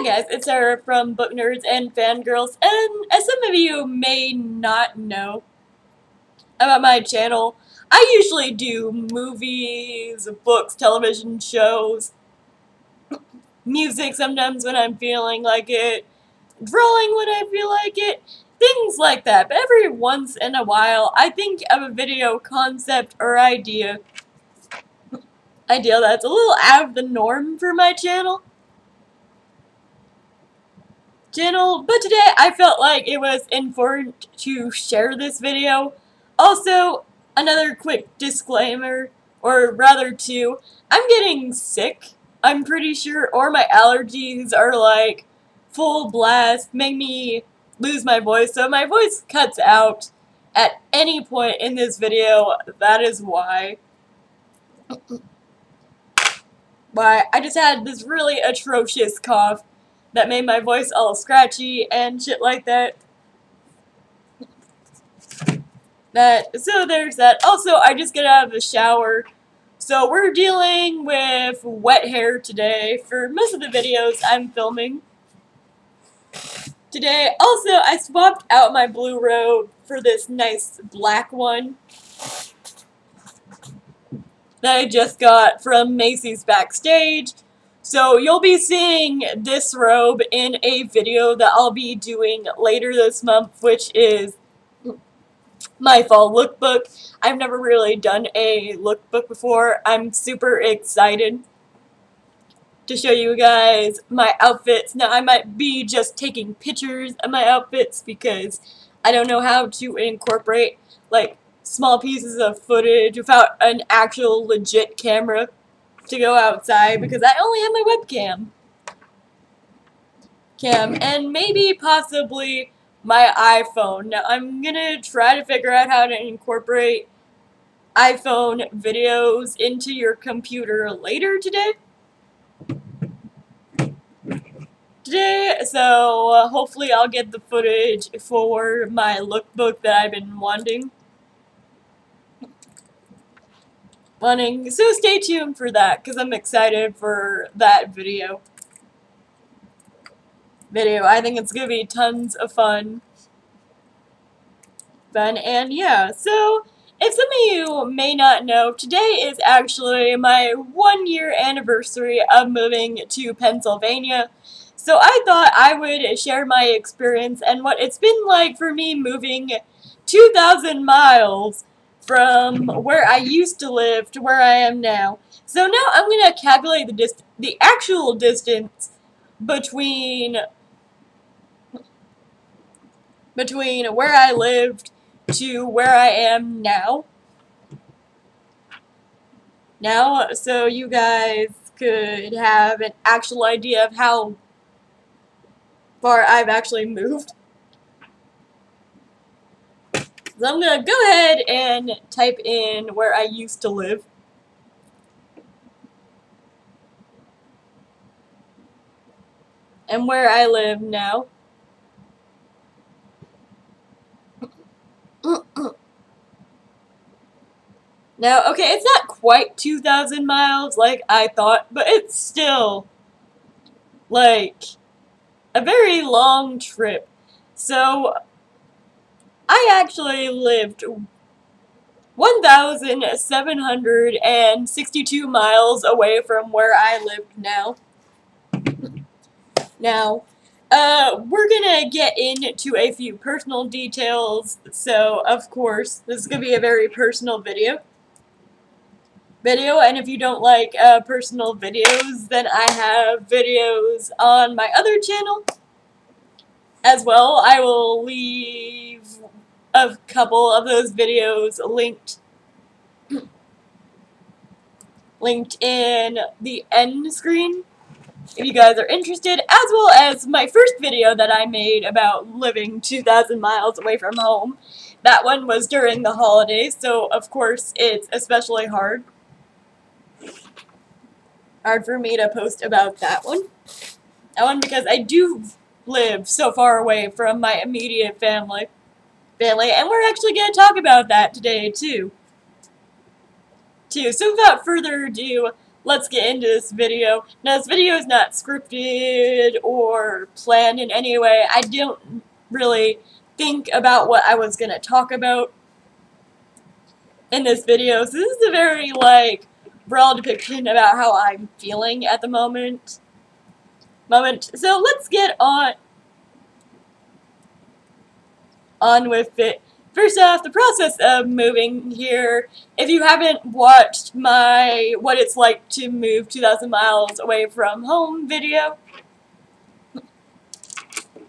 guys, it's Sarah from Book Nerds and Fangirls, and as some of you may not know about my channel, I usually do movies, books, television shows, music sometimes when I'm feeling like it, drawing when I feel like it, things like that. But every once in a while, I think of a video concept or idea that's a little out of the norm for my channel. But today I felt like it was important to share this video. Also, another quick disclaimer, or rather two, I'm getting sick, I'm pretty sure, or my allergies are like full blast, make me lose my voice, so my voice cuts out at any point in this video. That is why. I just had this really atrocious cough that made my voice all scratchy and shit like that. So there's that. Also, I just get out of the shower. So we're dealing with wet hair today for most of the videos I'm filming today. Also, I swapped out my blue robe for this nice black one that I just got from Macy's Backstage. So you'll be seeing this robe in a video that I'll be doing later this month, which is my fall lookbook. I've never really done a lookbook before. I'm super excited to show you guys my outfits. Now, I might be just taking pictures of my outfits because I don't know how to incorporate, like, small pieces of footage without an actual legit camera to go outside because I only have my webcam and maybe possibly my iPhone. Now I'm gonna try to figure out how to incorporate iPhone videos into your computer later today. So hopefully I'll get the footage for my lookbook that I've been wanting. So stay tuned for that, because I'm excited for that video. I think it's going to be tons of fun. And yeah, so if some of you may not know, today is actually my 1-year anniversary of moving to Pennsylvania. So I thought I would share my experience and what it's been like for me moving 2,000 miles from where I used to live to where I am now. So now I'm going to calculate the actual distance between where I lived to where I am now. So you guys could have an actual idea of how far I've actually moved. So I'm going to go ahead and type in where I used to live. And where I live now. Now, okay, it's not quite 2,000 miles like I thought, but it's still, like, a very long trip. So I actually lived 1,762 miles away from where I live now. We're gonna get into a few personal details, so of course, this is gonna be a very personal video. And if you don't like personal videos, then I have videos on my other channel as well. I will leave a couple of those videos linked in the end screen if you guys are interested, as well as my first video that I made about living 2,000 miles away from home. That one was during the holidays, so of course it's especially hard for me to post about that one. Because I do live so far away from my immediate family, and we're actually going to talk about that today too. So without further ado, let's get into this video. Now, this video is not scripted or planned in any way. I don't really think about what I was going to talk about in this video. So this is a very, like, broad depiction about how I'm feeling at the moment. So let's get on with it. First off, the process of moving here. If you haven't watched my What It's Like to Move 2,000 Miles Away from Home video,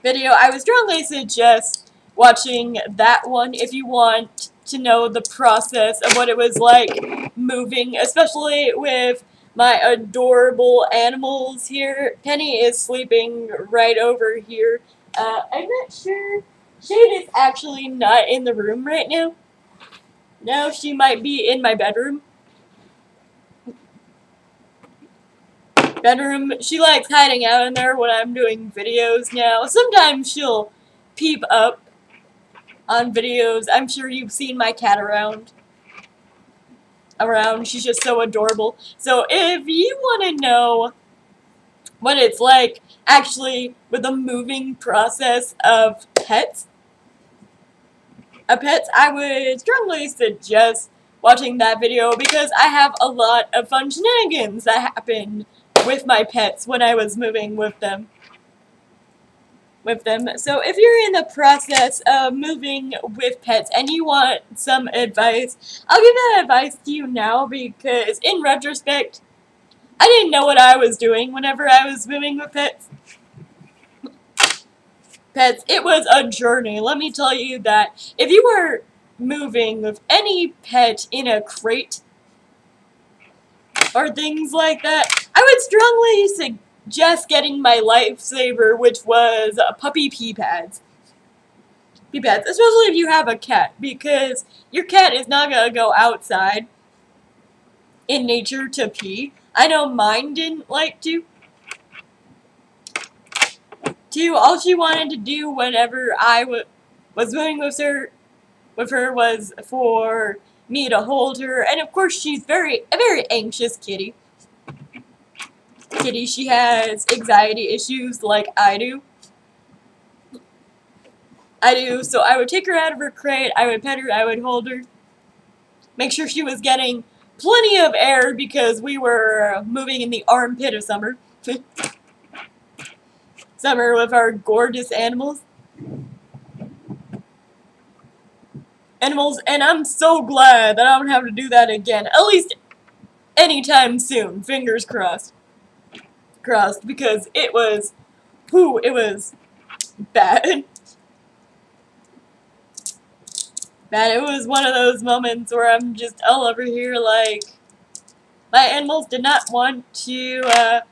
I would strongly suggest watching that one if you want to know the process of what it was like moving, especially with my adorable animals here. Penny is sleeping right over here. I'm not sure. Shade is actually not in the room right now. No, she might be in my bedroom. She likes hiding out in there when I'm doing videos now. Sometimes she'll peep up on videos. I'm sure you've seen my cat around. She's just so adorable. So if you want to know what it's like actually with the moving process of pets, I would strongly suggest watching that video because I have a lot of fun shenanigans that happened with my pets when I was moving with them. So if you're in the process of moving with pets and you want some advice, I'll give that advice to you now because in retrospect, I didn't know what I was doing whenever I was moving with pets. It was a journey. Let me tell you that if you were moving with any pet in a crate or things like that, I would strongly suggest getting my lifesaver, which was puppy pee pads. Especially if you have a cat, because your cat is not going to go outside in nature to pee. I know mine didn't like to. All she wanted to do whenever I was moving with her was for me to hold her, and of course she's a very anxious kitty. She has anxiety issues like I do. So I would take her out of her crate, I would pet her, I would hold her, make sure she was getting plenty of air because we were moving in the armpit of summer. Summer with our gorgeous animals. And I'm so glad that I don't have to do that again. At least anytime soon. Fingers crossed. Because it was bad. It was one of those moments where I'm just all over here like, my animals did not want to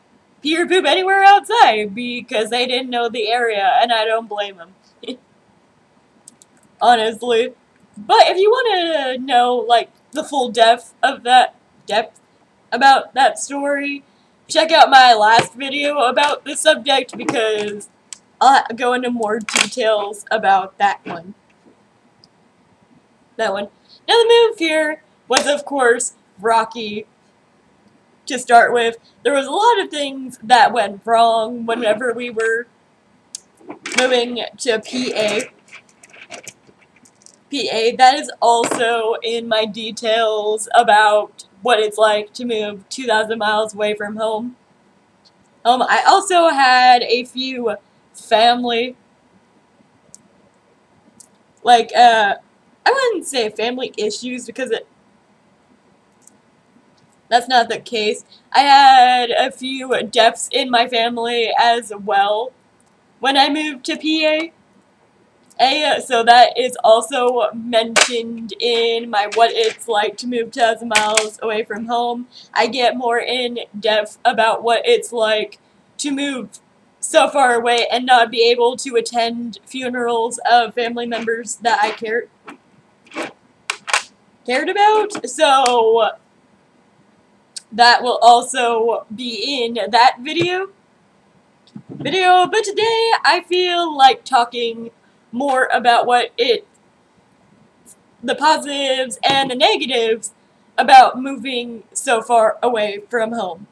pee or poop anywhere outside because they didn't know the area, and I don't blame them. Honestly. But if you want to know, like, the full depth about that story, check out my last video about the subject because I'll go into more details about that one. Now the move here was, of course, rocky. To start with, there was a lot of things that went wrong whenever we were moving to PA. That is also in my details about what it's like to move 2,000 miles away from home. I also had a few family, I wouldn't say family issues because that's not the case. I had a few deaths in my family as well when I moved to PA. So that is also mentioned in my What It's Like to Move 2,000 Miles Away from Home. I get more in depth about what it's like to move so far away and not be able to attend funerals of family members that I cared about. So that will also be in that video. But today I feel like talking more about the positives and the negatives about moving so far away from home.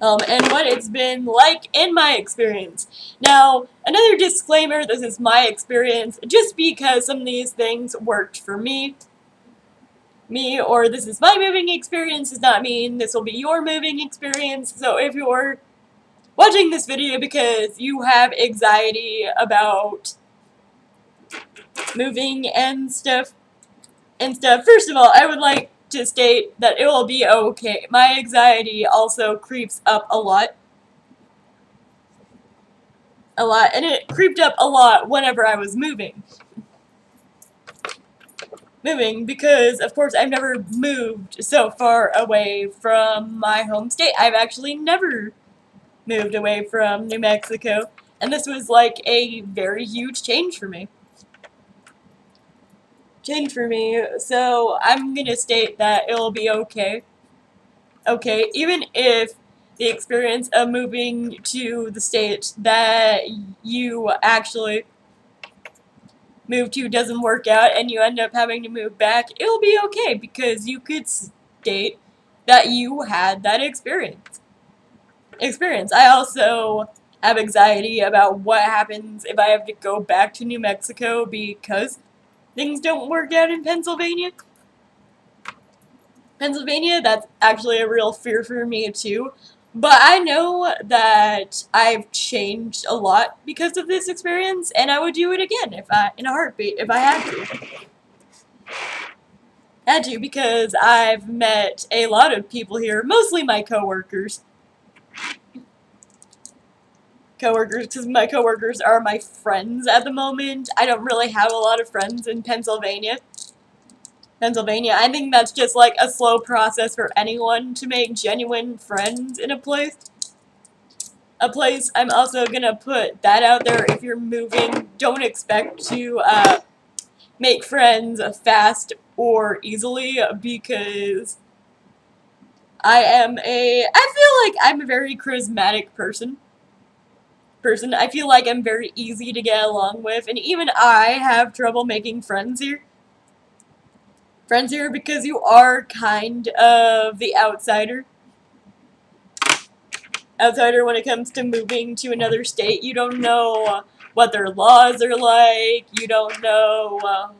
And what it's been like in my experience. Now, another disclaimer, this is my experience. Just because some of these things worked for me, or this is my moving experience does not mean this will be your moving experience. So if you're watching this video because you have anxiety about moving and stuff, first of all, I would like to state that it will be okay. My anxiety also creeps up a lot, and it creeped up a lot whenever I was moving because, of course, I've never moved so far away from my home state. I've actually never moved away from New Mexico, and this was like a very huge change for me. So I'm gonna state that it'll be okay. Okay, even if the experience of moving to the state that you actually moved to doesn't work out and you end up having to move back, it'll be okay because you could state that you had that experience. I also have anxiety about what happens if I have to go back to New Mexico because things don't work out in Pennsylvania. That's actually a real fear for me too. But I know that I've changed a lot because of this experience, and I would do it again in a heartbeat, if I had to. Because I've met a lot of people here, mostly my coworkers. Because my coworkers are my friends at the moment. I don't really have a lot of friends in Pennsylvania. I think that's just like a slow process for anyone to make genuine friends in a place. I'm also gonna put that out there. If you're moving, don't expect to make friends fast or easily because I feel like I'm a very charismatic person. I feel like I'm very easy to get along with, and even I have trouble making friends here. Because you are kind of the outsider. When it comes to moving to another state. You don't know what their laws are like. You don't know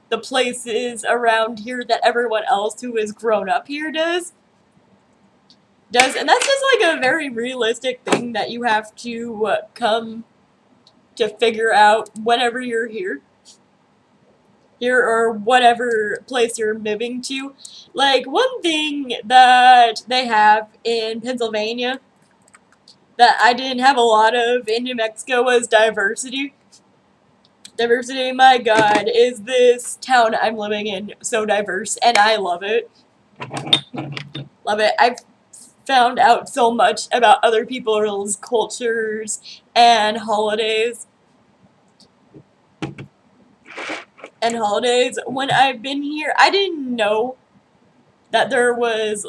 the places around here that everyone else who has grown up here does. And that's just like a very realistic thing that you have to come to figure out whenever you're here or whatever place you're moving to. Like, one thing that they have in Pennsylvania that I didn't have a lot of in New Mexico was diversity. My God, is this town I'm living in so diverse, and I love it. I've found out so much about other people's cultures and holidays. When I've been here, I didn't know that there was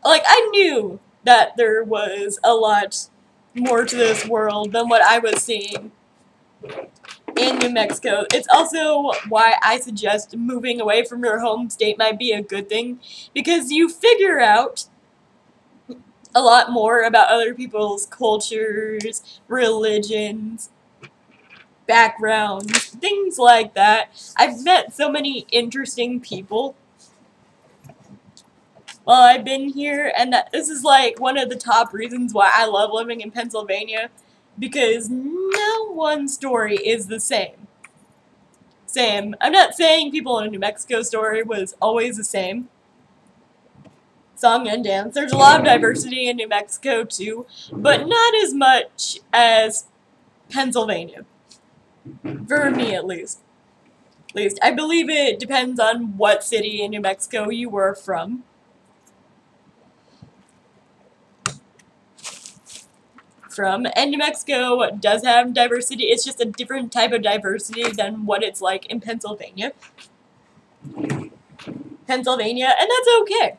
I knew that there was a lot more to this world than what I was seeing in New Mexico. It's also why I suggest moving away from your home state might be a good thing, because you figure out a lot more about other people's cultures, religions, backgrounds, things like that. I've met so many interesting people while I've been here, and this is like one of the top reasons why I love living in Pennsylvania, because no one story is the same. I'm not saying people in a New Mexico story was always the same. Song and dance. There's a lot of diversity in New Mexico too, but not as much as Pennsylvania. For me, at least. I believe it depends on what city in New Mexico you were from. And New Mexico does have diversity. It's just a different type of diversity than what it's like in Pennsylvania. And that's okay.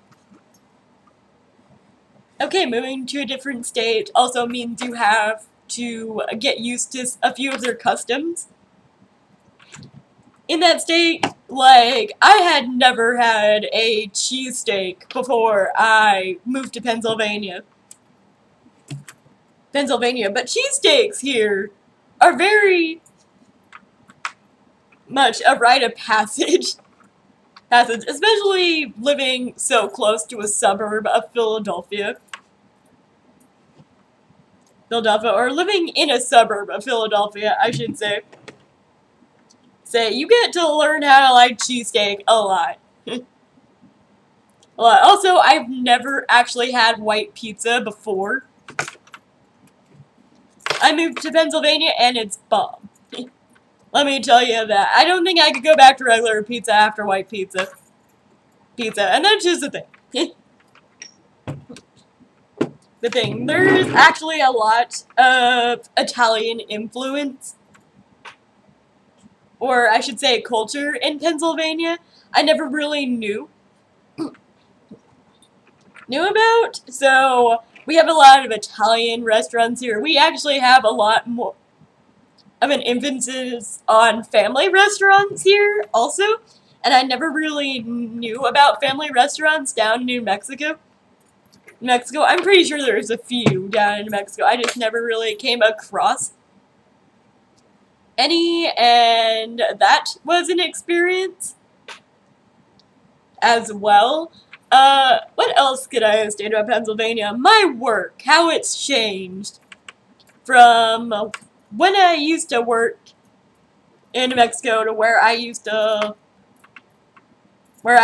Okay, moving to a different state also means you have to get used to a few of their customs. in that state, like, I had never had a cheesesteak before I moved to Pennsylvania. But cheesesteaks here are very much a rite of passage, especially living so close to a suburb of Philadelphia. Or living in a suburb of Philadelphia, I should say. You get to learn how to like cheesesteak a lot. Also, I've never actually had white pizza before I moved to Pennsylvania, and it's bomb. Let me tell you that. I don't think I could go back to regular pizza after white pizza. And that's just the thing. There's actually a lot of Italian influence, or I should say culture, in Pennsylvania. I never really knew about. So we have a lot of Italian restaurants here. We actually have a lot more of an emphasis on family restaurants here also. And I never really knew about family restaurants down in New Mexico. I'm pretty sure there's a few down in New Mexico. I just never really came across any, and that was an experience as well. What else could I state about Pennsylvania? My work, how it's changed from when I used to work in New Mexico to where I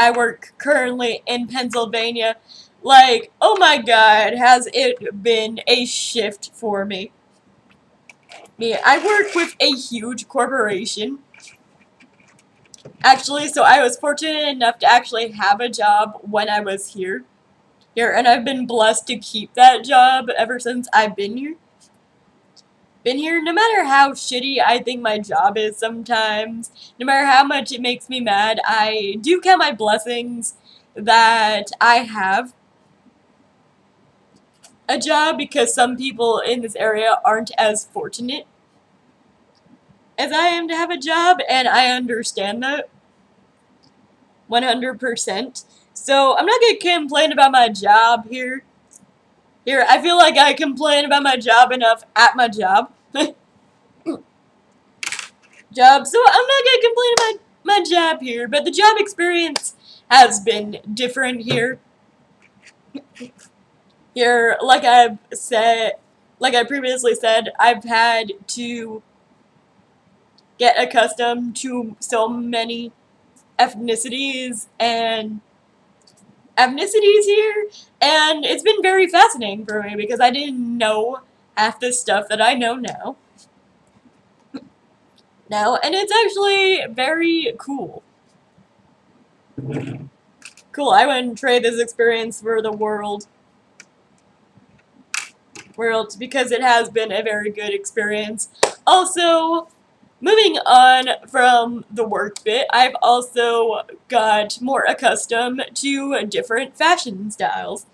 work currently in Pennsylvania. Like, oh my god, has it been a shift for me. I work with a huge corporation. Actually, so I was fortunate enough to actually have a job when I was here, and I've been blessed to keep that job ever since I've been here. No matter how shitty I think my job is sometimes, no matter how much it makes me mad, I do count my blessings that I have a job, because some people in this area aren't as fortunate as I am to have a job, and I understand that 100%. So I'm not going to complain about my job here. I feel like I complain about my job enough at my job. So I'm not going to complain about my job here, but the job experience has been different here. Like I previously said, I've had to get accustomed to so many ethnicities here, and it's been very fascinating for me because I didn't know half the stuff that I know now. And it's actually very cool. I wouldn't trade this experience for the world, because it has been a very good experience. Also, moving on from the work bit, I've also got more accustomed to different fashion styles.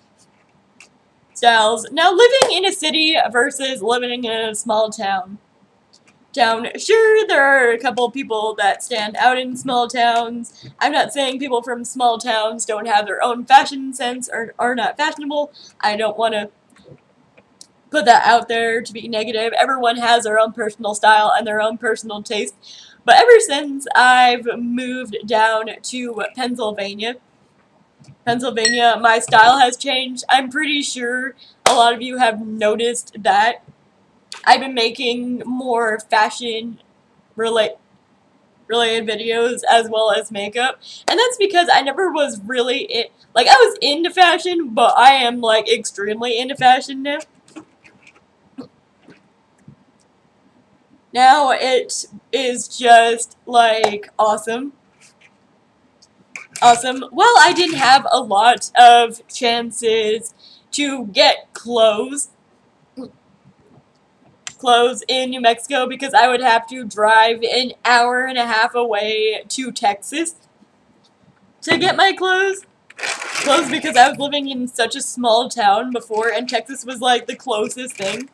Now, living in a city versus living in a small town. Sure, there are a couple people that stand out in small towns. I'm not saying people from small towns don't have their own fashion sense or are not fashionable. I don't want to put that out there to be negative. Everyone has their own personal style and their own personal taste. But ever since I've moved down to Pennsylvania, my style has changed. I'm pretty sure a lot of you have noticed that I've been making more fashion related videos as well as makeup. And that's because I never was really I was into fashion, but I am like extremely into fashion now. Now it is just like awesome. Well, I didn't have a lot of chances to get clothes in New Mexico because I would have to drive an hour and a half away to Texas to get my clothes because I was living in such a small town before, and Texas was like the closest thing.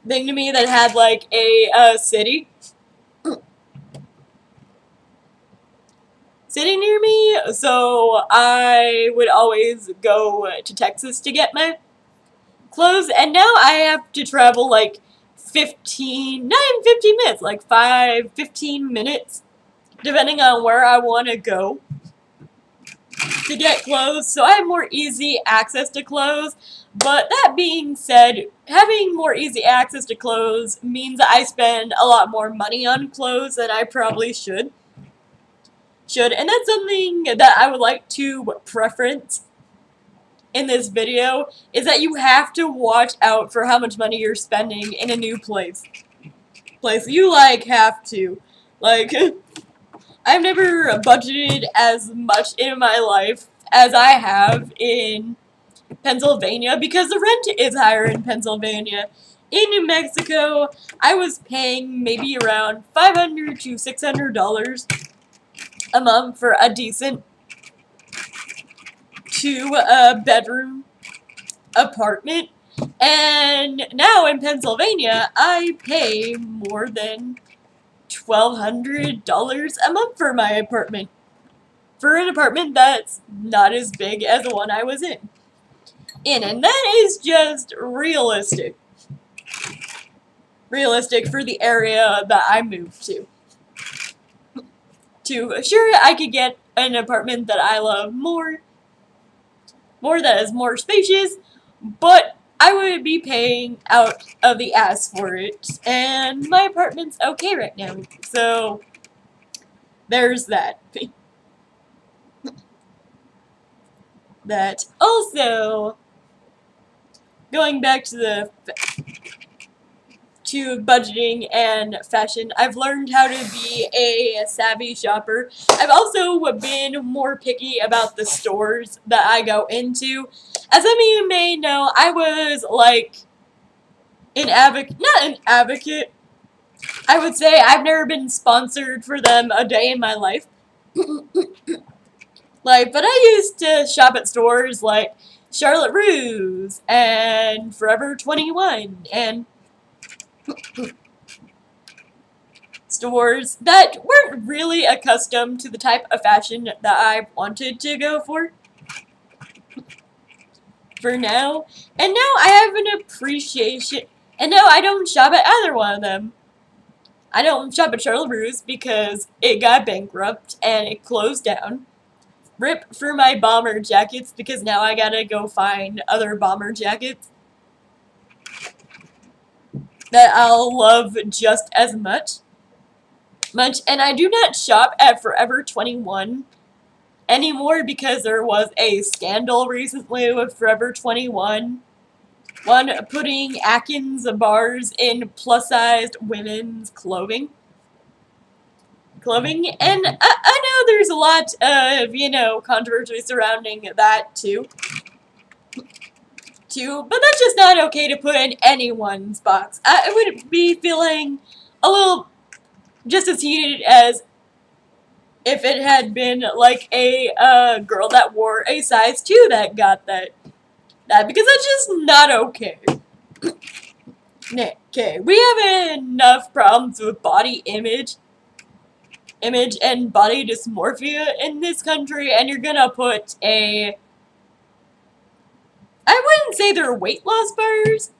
thing to me that had like a city sitting near me, so I would always go to Texas to get my clothes, and now I have to travel like 15, not even 15 minutes, like 15 minutes, depending on where I want to go to get clothes, so I have more easy access to clothes. But that being said, having more easy access to clothes means that I spend a lot more money on clothes than I probably should. And that's something that I would like to preference in this video, is that you have to watch out for how much money you're spending in a new place. You, like, have to. Like, I've never budgeted as much in my life as I have in Pennsylvania, because the rent is higher in Pennsylvania. In New Mexico, I was paying maybe around $500 to $600 a month for a decent 2-bedroom apartment, and now in Pennsylvania I pay more than $1,200 a month for my apartment, for an apartment that's not as big as the one I was in, and that is just realistic for the area that I moved to. Sure, I could get an apartment that I love more that is more spacious, but I would be paying out of the ass for it, and my apartment's okay right now, so there's that. That also, going back to budgeting and fashion, I've learned how to be a savvy shopper. I've also been more picky about the stores that I go into. As some of you may know, I was like not an advocate. I would say I've never been sponsored for them a day in my life. But I used to shop at stores like Charlotte Russe and Forever 21 and stores that weren't really accustomed to the type of fashion that I wanted to go for now. And now I have an appreciation, and now I don't shop at either one of them. I don't shop at Charlotte Russe because it got bankrupt and it closed down. RIP for my bomber jackets, because now I gotta go find other bomber jackets that I'll love just as much. And I do not shop at Forever 21 anymore because there was a scandal recently with Forever 21. Putting Atkins bars in plus-sized women's clothing. And I know there's a lot of, controversy surrounding that too. But that's just not okay to put in anyone's box. I would be feeling a little just as heated as if it had been like a girl that wore a size 2 that got that, because that's just not okay. Okay, we have enough problems with body image and body dysmorphia in this country, and you're gonna put I wouldn't say they're weight loss bars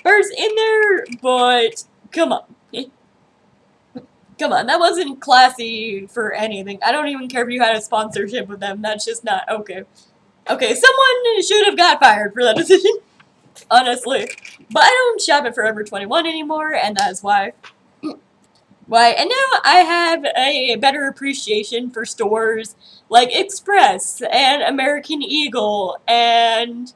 in there, but come on. Come on, that wasn't classy for anything. I don't even care if you had a sponsorship with them. That's just not okay. Okay, someone should have got fired for that decision, honestly. But I don't shop at Forever 21 anymore, and that is why. And now I have a better appreciation for stores like Express and American Eagle and,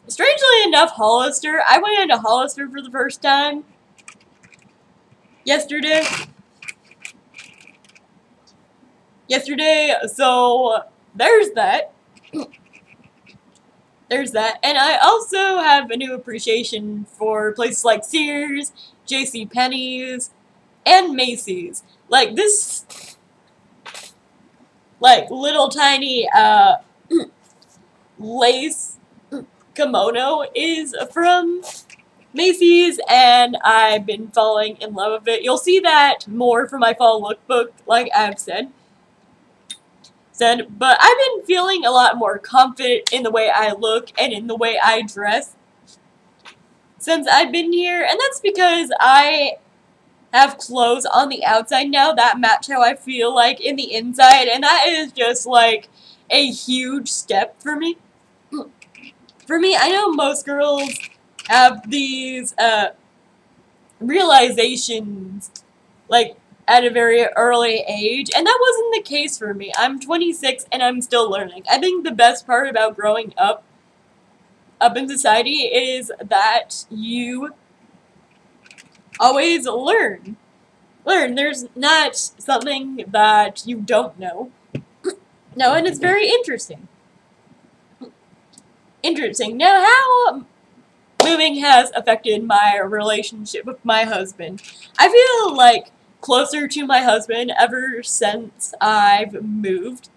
strangely enough, Hollister. I went into Hollister for the first time yesterday, so there's that. And I also have a new appreciation for places like Sears, JCPenney's, and Macy's. Like this, like little tiny lace kimono is from Macy's, and I've been falling in love with it. You'll see that more for my fall lookbook, like I've said. But I've been feeling a lot more confident in the way I look and in the way I dress since I've been here, and that's because I have clothes on the outside now that match how I feel like in the inside, and that is just like a huge step for me. For me, I know most girls have these realizations like at a very early age, and that wasn't the case for me. I'm 26 and I'm still learning. I think the best part about growing up in society is that you always learn. There's not something that you don't know. No, and it's very interesting. Now, how moving has affected my relationship with my husband. I feel like closer to my husband ever since I've moved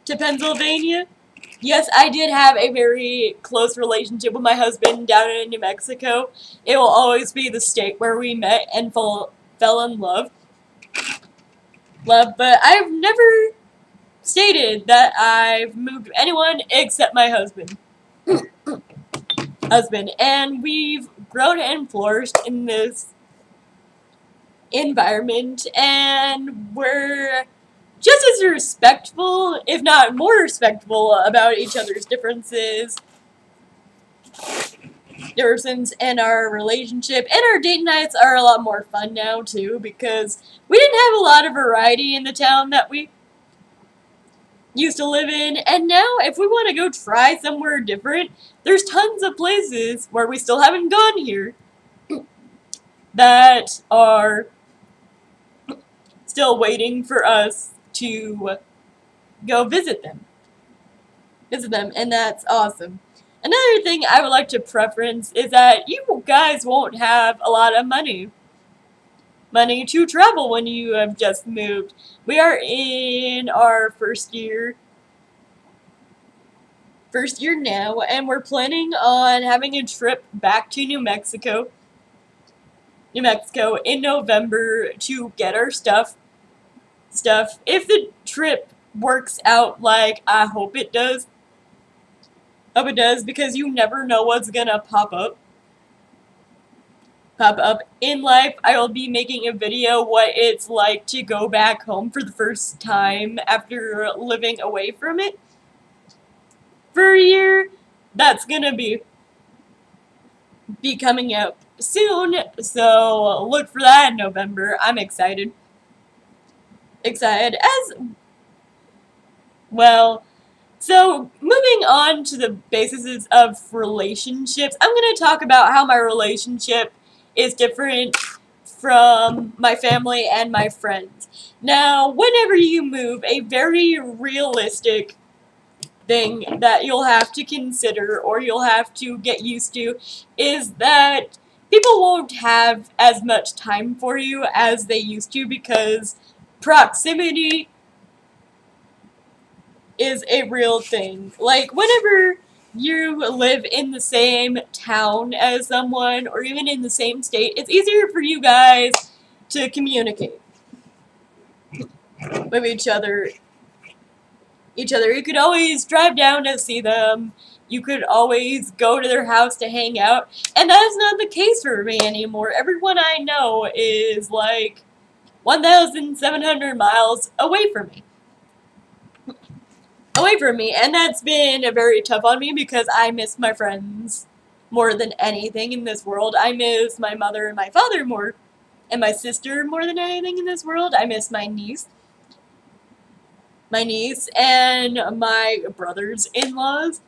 to Pennsylvania. Yes, I did have a very close relationship with my husband down in New Mexico. It will always be the state where we met and fell in love. But I've never stated that I've moved with anyone except my husband. And we've grown and flourished in this environment, and we're just as respectful, if not more respectful, about each other's differences in our relationship. And our date nights are a lot more fun now, too, because we didn't have a lot of variety in the town that we used to live in. And now, if we want to go try somewhere different, there's tons of places where we still haven't gone here that are still waiting for us to go visit them, and that's awesome. Another thing I would like to preference is that you guys won't have a lot of money to travel when you have just moved. We are in our first year now, and we're planning on having a trip back to New Mexico in November to get our stuff. If the trip works out like I hope it does, because you never know what's gonna pop up in life. I will be making a video what it's like to go back home for the first time after living away from it for a year. That's gonna be coming up soon, so look for that in November. I'm excited as well. So, moving on to the bases of relationships, I'm going to talk about how my relationship is different from my family and my friends. Now, whenever you move, a very realistic thing that you'll have to consider or you'll have to get used to is that people won't have as much time for you as they used to, because proximity is a real thing. Like, whenever you live in the same town as someone, or even in the same state, it's easier for you guys to communicate with each other. You could always drive down to see them. You could always go to their house to hang out. And that is not the case for me anymore. Everyone I know is like 1,700 miles away from me. And that's been very tough on me because I miss my friends more than anything in this world. I miss my mother and my father more, and my sister more than anything in this world. I miss my niece and my brothers-in-laws,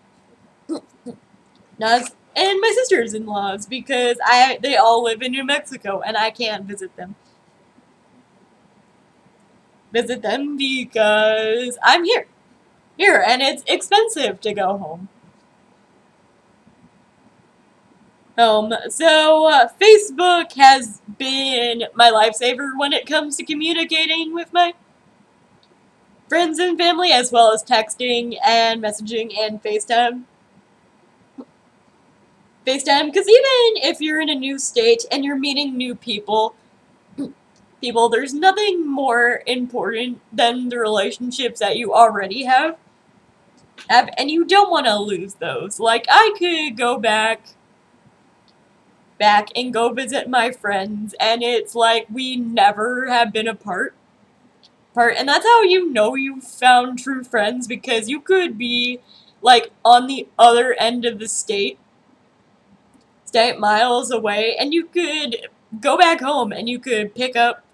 and my sisters-in-laws, because they all live in New Mexico and I can't visit them because I'm here, and it's expensive to go home. So Facebook has been my lifesaver when it comes to communicating with my friends and family, as well as texting and messaging and FaceTime. FaceTime, because even if you're in a new state and you're meeting new people, there's nothing more important than the relationships that you already have, and you don't want to lose those. Like, I could go back and go visit my friends, and it's like we never have been apart. And that's how you know you've found true friends, because you could be, like, on the other end of the state miles away, and you could go back home and you could pick up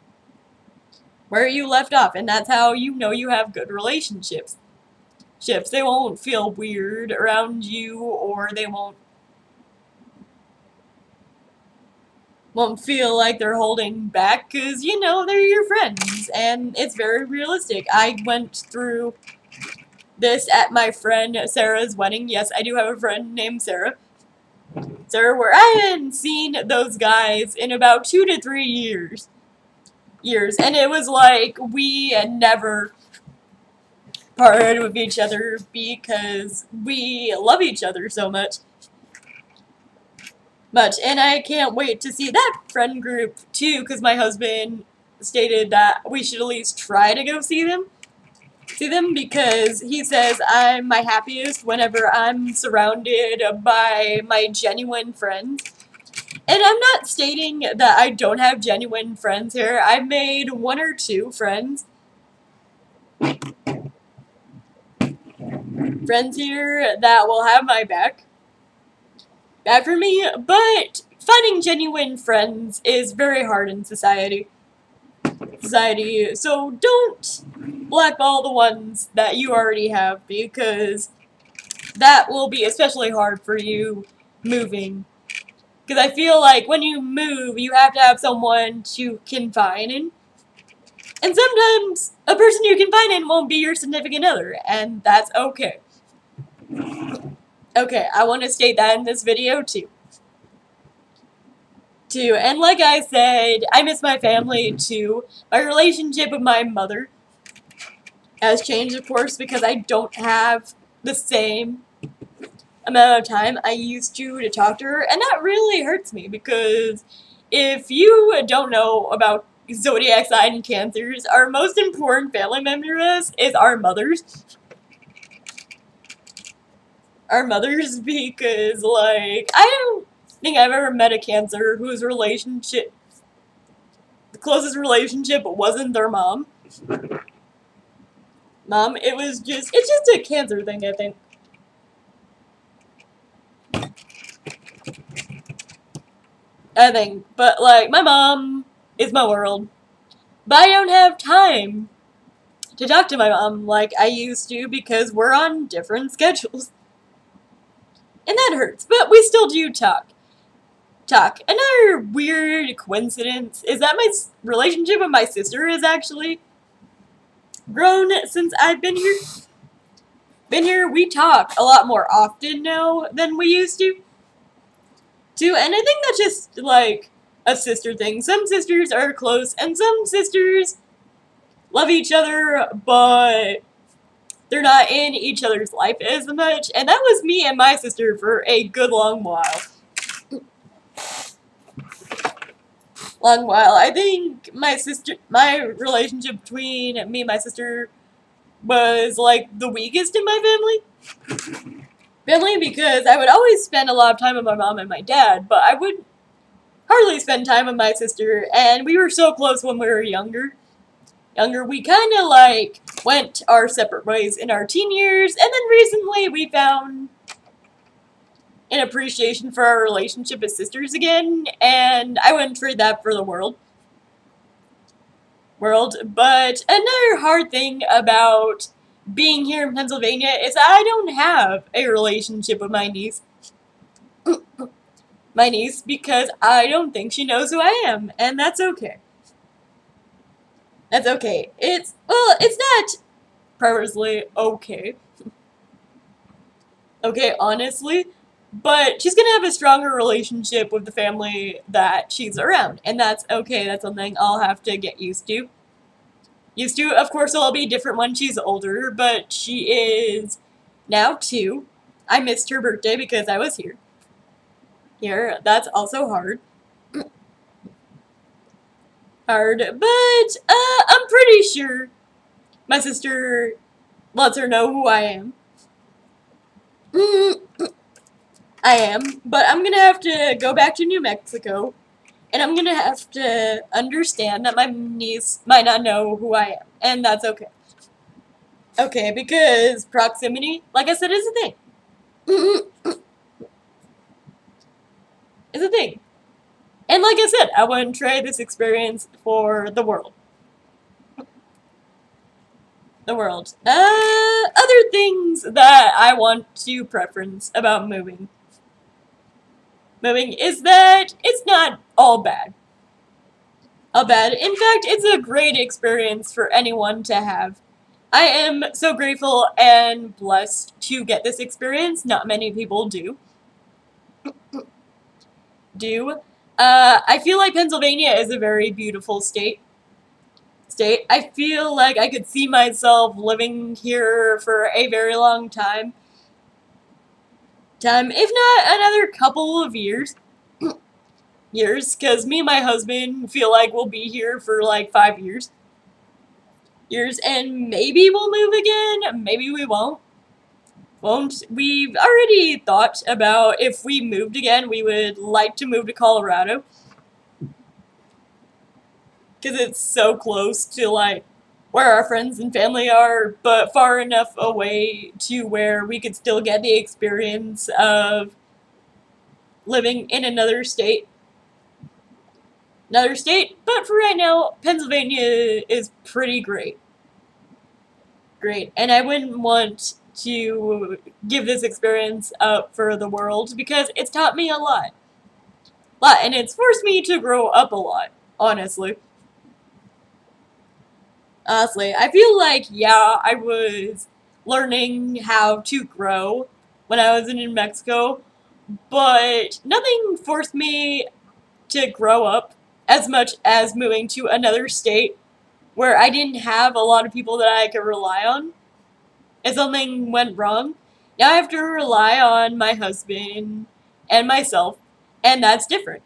where you left off, and that's how you know you have good relationships. They won't feel weird around you, or they won't feel like they're holding back, because, you know, they're your friends, and it's very realistic. I went through this at my friend Sarah's wedding. Yes, I do have a friend named Sarah, where I hadn't seen those guys in about 2 to 3 years, and it was like we had never parted with each other because we love each other so much, and I can't wait to see that friend group too, because my husband stated that we should at least try to go see them, because he says I'm my happiest whenever I'm surrounded by my genuine friends. And I'm not stating that I don't have genuine friends here. I've made 1 or 2 friends. Friends here that will have my back for me, but finding genuine friends is very hard in society. So don't blackball the ones that you already have, because that will be especially hard for you moving. Because I feel like when you move, you have to have someone to confide in. And sometimes a person you confide in won't be your significant other, and that's okay. Okay, I want to state that in this video too. And like I said, I miss my family too. My relationship with my mother has changed, of course, because I don't have the same amount of time I used to talk to her, and that really hurts me, because if you don't know about zodiac sign Cancers, our most important family member to us is our mothers. Because, like, I don't think I've ever met a Cancer whose the closest relationship wasn't their mom. It's just a Cancer thing, I think. But, like, my mom is my world. But I don't have time to talk to my mom like I used to, because we're on different schedules. And that hurts, but we still do talk. Another weird coincidence is that my relationship with my sister has actually grown since I've been here. We talk a lot more often now than we used to. And I think that's just, like, a sister thing. Some sisters are close, and some sisters love each other, but they're not in each other's life as much. And that was me and my sister for a good long while. I think my relationship between me and my sister was, like, the weakest in my family. Because I would always spend a lot of time with my mom and my dad, but I would hardly spend time with my sister, and we were so close when we were younger. We kind of, like, went our separate ways in our teen years, and then recently we found an appreciation for our relationship as sisters again, and I wouldn't trade that for the world. But another hard thing about being here in Pennsylvania is I don't have a relationship with my niece. Because I don't think she knows who I am, and that's okay. It's not purposely okay. Honestly, but she's gonna have a stronger relationship with the family that she's around, and that's okay. That's something I'll have to get used to. Of course, it'll be different when she's older, but she is now 2. I missed her birthday because I was here. here. That's also hard. But I'm pretty sure my sister lets her know who I am. I am, but I'm gonna have to go back to New Mexico, and I'm gonna have to understand that my niece might not know who I am, and that's okay. Okay, because proximity, like I said, is a thing. Is a thing. And like I said, I wouldn't trade this experience for the world. The world. Other things that I want to preference about moving. Moving is that it's not all bad. All bad. In fact, it's a great experience for anyone to have. I am so grateful and blessed to get this experience. Not many people do. I feel like Pennsylvania is a very beautiful state. I feel like I could see myself living here for a very long time. If not another couple of years. Because me and my husband feel like we'll be here for like 5 years. And maybe we'll move again, maybe we won't. We've already thought about if we moved again, we would like to move to Colorado. Because it's so close to, like, where our friends and family are, but far enough away to where we could still get the experience of living in another state. But for right now, Pennsylvania is pretty great. And I wouldn't want to give this experience up for the world because it's taught me a lot. And it's forced me to grow up a lot, honestly. I feel like, yeah, I was learning how to grow when I was in New Mexico, but nothing forced me to grow up as much as moving to another state where I didn't have a lot of people that I could rely on. If something went wrong, now I have to rely on my husband and myself, and that's different.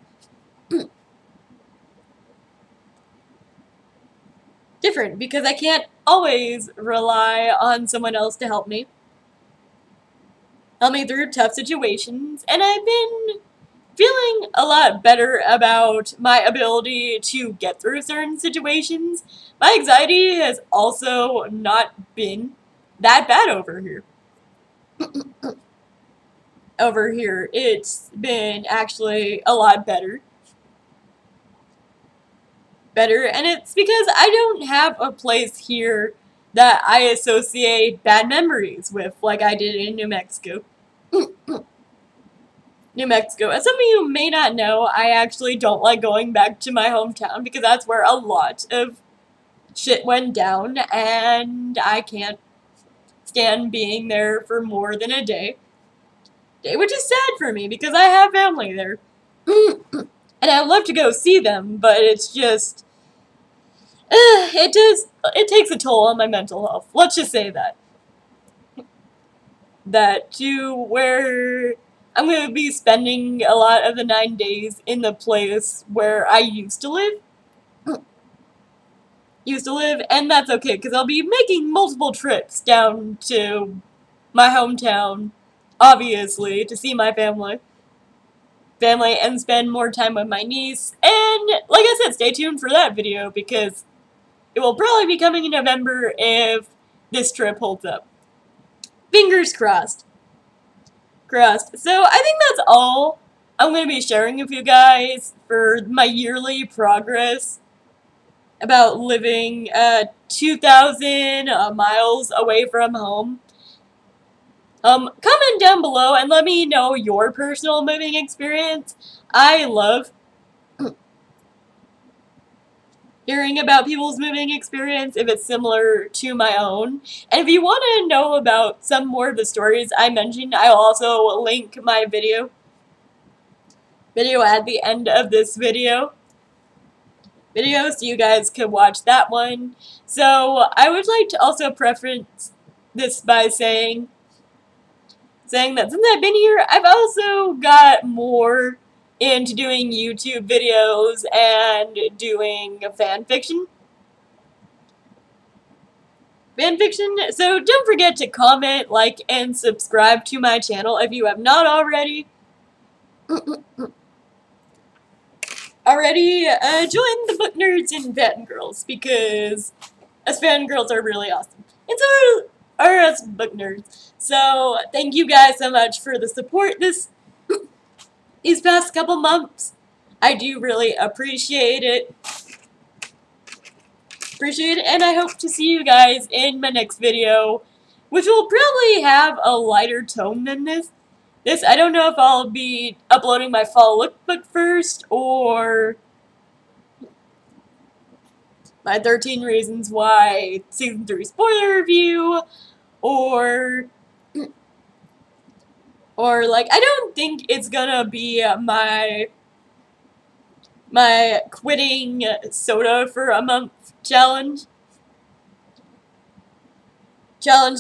Because I can't always rely on someone else to help me through tough situations, and I've been feeling a lot better about my ability to get through certain situations. My anxiety has also not been that bad over here. It's been actually a lot better. And it's because I don't have a place here that I associate bad memories with like I did in New Mexico. New Mexico. As some of you may not know, I actually don't like going back to my hometown because that's where a lot of shit went down, and I can't stand being there for more than a day. Which is sad for me because I have family there. And I'd love to go see them, but it's just... it takes a toll on my mental health. Let's just say that. To where I'm going to be spending a lot of the 9 days in the place where I used to live. And that's okay, because I'll be making multiple trips down to my hometown, obviously, to see my family and spend more time with my niece. And, like I said, stay tuned for that video, because it will probably be coming in November if this trip holds up. Fingers crossed. So I think that's all I'm going to be sharing with you guys for my yearly progress about living 2,000 miles away from home. Comment down below and let me know your personal moving experience. I love hearing about people's moving experience if it's similar to my own. And if you want to know about some more of the stories I mentioned, I'll also link my video at the end of this video so you guys can watch that one. So I would like to also preference this by saying that since I've been here, I've also got more into doing YouTube videos and doing fanfiction. So don't forget to comment, like, and subscribe to my channel if you have not already. Join the book nerds and fangirls, because us fangirls are really awesome. And so are us book nerds. So thank you guys so much for the support these past couple months. I do really appreciate it. And I hope to see you guys in my next video, which will probably have a lighter tone than this. I don't know if I'll be uploading my fall lookbook first, or my 13 Reasons Why Season 3 spoiler review, or like, I don't think it's gonna be my quitting soda for a month challenge,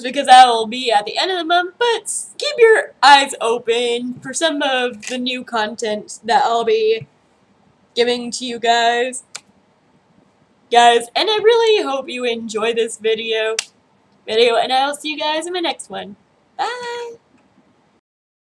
because that will be at the end of the month, but keep your eyes open for some of the new content that I'll be giving to you guys, and I really hope you enjoy this video, and I'll see you guys in my next one. Bye!